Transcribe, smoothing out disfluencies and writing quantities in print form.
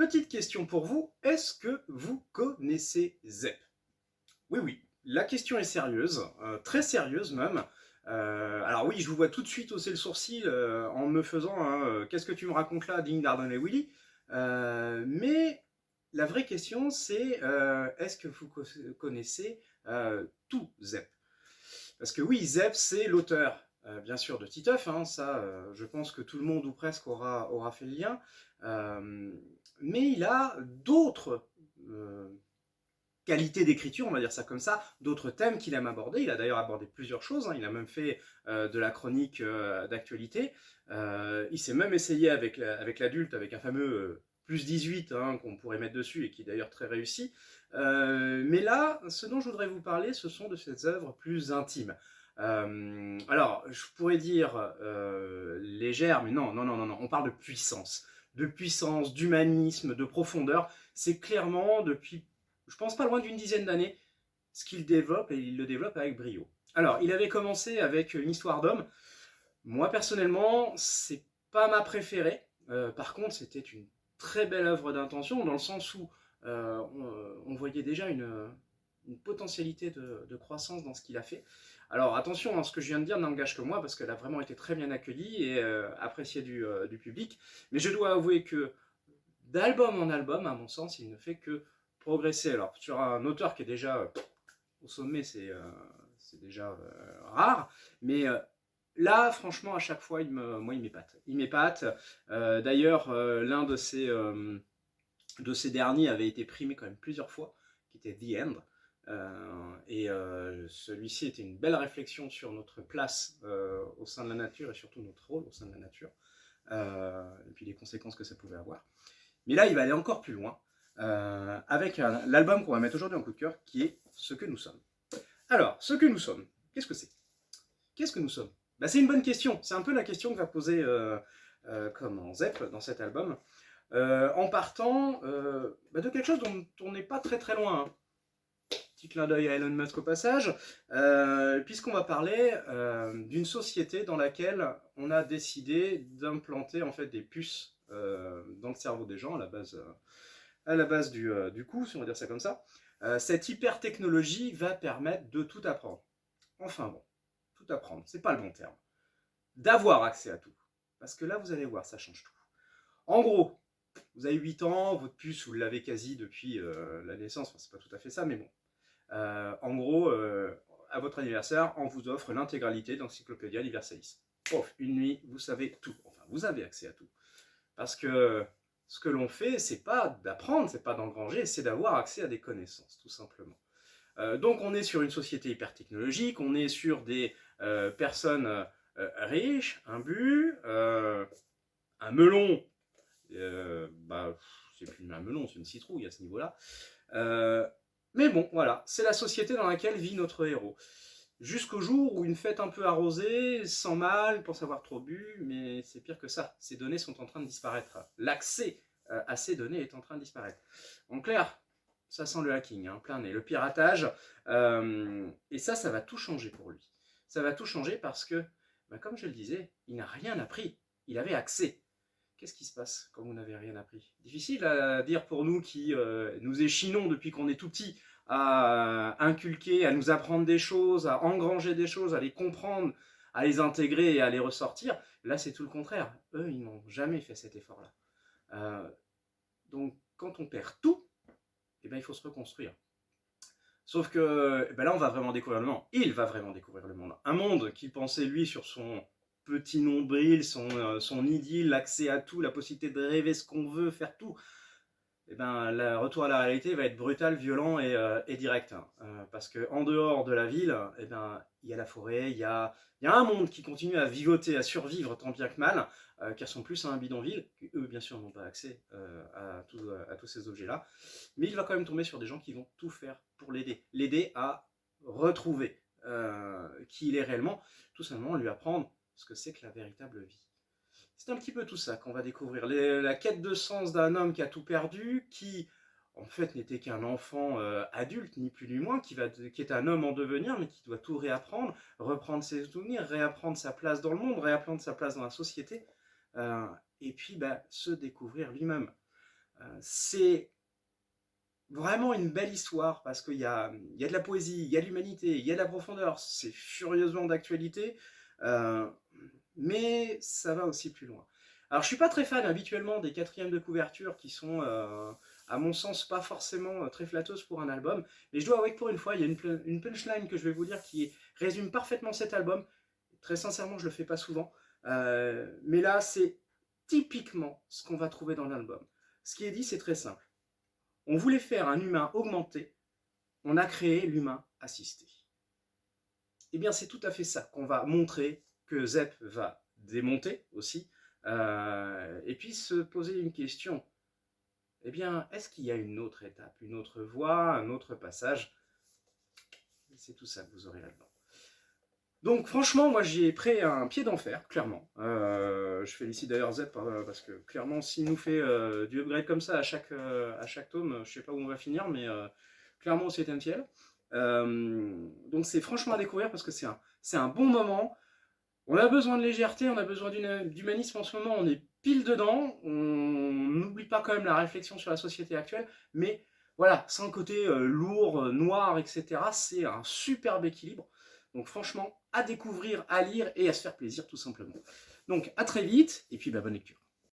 Petite question pour vous, est-ce que vous connaissez ZEP? Oui, oui, la question est sérieuse, très sérieuse même. Alors oui, je vous vois tout de suite hausser le sourcil en me faisant qu'est-ce que tu me racontes là, digne d'Ardon et Willy. Mais la vraie question c'est est-ce que vous connaissez tout ZEP? Parce que oui, ZEP c'est l'auteur, bien sûr, de Titeuf, hein, ça je pense que tout le monde ou presque aura fait le lien. Mais il a d'autres qualité d'écriture, on va dire ça comme ça, d'autres thèmes qu'il aime aborder. Il a d'ailleurs abordé plusieurs choses, hein. Il a même fait de la chronique d'actualité. Il s'est même essayé avec l'adulte, avec un fameux plus 18 hein, qu'on pourrait mettre dessus et qui est d'ailleurs très réussi. Mais là, ce dont je voudrais vous parler, ce sont de ses œuvres plus intimes. Alors, je pourrais dire légère, mais non, non, non, non, non, on parle de puissance, d'humanisme, de profondeur. C'est clairement depuis je pense pas loin d'une dizaine d'années, ce qu'il développe, et il le développe avec brio. Alors, il avait commencé avec une histoire d'homme. Moi, personnellement, c'est pas ma préférée. Par contre, c'était une très belle œuvre d'intention, dans le sens où on voyait déjà une potentialité de croissance dans ce qu'il a fait. Alors, attention, hein, ce que je viens de dire n'engage que moi, parce qu'elle a vraiment été très bien accueillie et appréciée du public. Mais je dois avouer que d'album en album, à mon sens, il ne fait que progresser. Alors, sur un auteur qui est déjà au sommet, c'est déjà rare, mais là, franchement, à chaque fois, moi, il m'épate. Il m'épate. D'ailleurs, l'un de ces derniers avait été primé quand même plusieurs fois, qui était The End. Et celui-ci était une belle réflexion sur notre place au sein de la nature et surtout notre rôle au sein de la nature. Et puis les conséquences que ça pouvait avoir. Mais là, il va aller encore plus loin avec l'album qu'on va mettre aujourd'hui en coup de cœur, qui est Ce que nous sommes. Alors, ce que nous sommes, qu'est-ce que c'est? Qu'est-ce que nous sommes? Bah, c'est une bonne question. C'est un peu la question que va poser Zep dans cet album, en partant de quelque chose dont on n'est pas très très loin. Hein. Petit clin d'œil à Elon Musk au passage, puisqu'on va parler d'une société dans laquelle on a décidé d'implanter en fait des puces dans le cerveau des gens à la base du coup, si on va dire ça comme ça. Cette hyper technologie va permettre de tout apprendre. Enfin bon, tout apprendre, c'est pas le bon terme. D'avoir accès à tout. Parce que là, vous allez voir, ça change tout. En gros, vous avez 8 ans, votre puce, vous l'avez quasi depuis la naissance, enfin, c'est pas tout à fait ça, mais bon. En gros, à votre anniversaire, on vous offre l'intégralité d'Encyclopédia Universalis. Pof, une nuit, vous savez tout. Enfin, vous avez accès à tout. Parce que ce que l'on fait, c'est pas d'apprendre, c'est pas d'engranger, c'est d'avoir accès à des connaissances, tout simplement. Donc on est sur une société hyper technologique, on est sur des personnes riches, imbues, un melon, c'est plus un melon, c'est une citrouille à ce niveau-là. Mais bon, voilà, c'est la société dans laquelle vit notre héros. Jusqu'au jour où une fête un peu arrosée, sans mal, pense avoir trop bu, mais c'est pire que ça. Ces données sont en train de disparaître. L'accès à ces données est en train de disparaître. En clair, ça sent le hacking, hein, plein nez, le piratage. Et ça va tout changer pour lui. Ça va tout changer parce que, comme je le disais, il n'a rien appris. Il avait accès. Qu'est-ce qui se passe quand vous n'avez rien appris? Difficile à dire pour nous qui nous échinons depuis qu'on est tout petit à inculquer, à nous apprendre des choses, à engranger des choses, à les comprendre, à les intégrer et à les ressortir. Là, c'est tout le contraire. Eux, ils n'ont jamais fait cet effort-là. Donc, quand on perd tout, il faut se reconstruire. Sauf que là, on va vraiment découvrir le monde. Il va vraiment découvrir le monde. Un monde qu'il pensait, lui, sur son petit nombril, son idylle, l'accès à tout, la possibilité de rêver ce qu'on veut, faire tout. Le retour à la réalité va être brutal, violent et direct. Parce qu'en dehors de la ville, il y a la forêt, il y a un monde qui continue à vivoter, à survivre tant bien que mal, qui ressemble plus à un bidonville, qui eux, bien sûr, n'ont pas accès à tous ces objets-là. Mais il va quand même tomber sur des gens qui vont tout faire pour l'aider à retrouver qui il est réellement, tout simplement lui apprendre ce que c'est que la véritable vie. C'est un petit peu tout ça qu'on va découvrir. La quête de sens d'un homme qui a tout perdu, qui en fait n'était qu'un enfant adulte, ni plus ni moins, qui est un homme en devenir, mais qui doit tout réapprendre, reprendre ses souvenirs, réapprendre sa place dans le monde, réapprendre sa place dans la société, et puis se découvrir lui-même. C'est vraiment une belle histoire parce qu'il y a de la poésie, il y a de l'humanité, il y a de la profondeur, c'est furieusement d'actualité, mais ça va aussi plus loin. Alors je suis pas très fan habituellement des quatrièmes de couverture qui sont, à mon sens, pas forcément très flatteuses pour un album, mais je dois avouer que pour une fois, il y a une punchline que je vais vous dire qui résume parfaitement cet album. Très sincèrement, je le fais pas souvent, mais là, c'est typiquement ce qu'on va trouver dans l'album. Ce qui est dit, c'est très simple. On voulait faire un humain augmenté, on a créé l'humain assisté. Eh bien, c'est tout à fait ça qu'on va montrer, que Zep va démonter aussi, et puis se poser une question. Eh bien, est-ce qu'il y a une autre étape, une autre voie, un autre passage? C'est tout ça que vous aurez là-dedans. Donc franchement, moi j'ai pris un pied d'enfer, clairement. Je félicite d'ailleurs Zep parce que clairement, s'il nous fait du upgrade comme ça à chaque tome, je sais pas où on va finir, mais clairement c'est un ciel. Donc c'est franchement à découvrir parce que c'est un bon moment. On a besoin de légèreté, on a besoin d'humanisme en ce moment, on est pile dedans. On n'oublie pas quand même la réflexion sur la société actuelle, mais voilà, sans le côté lourd, noir, etc. C'est un superbe équilibre. Donc franchement, à découvrir, à lire et à se faire plaisir tout simplement. Donc à très vite, et puis bonne lecture.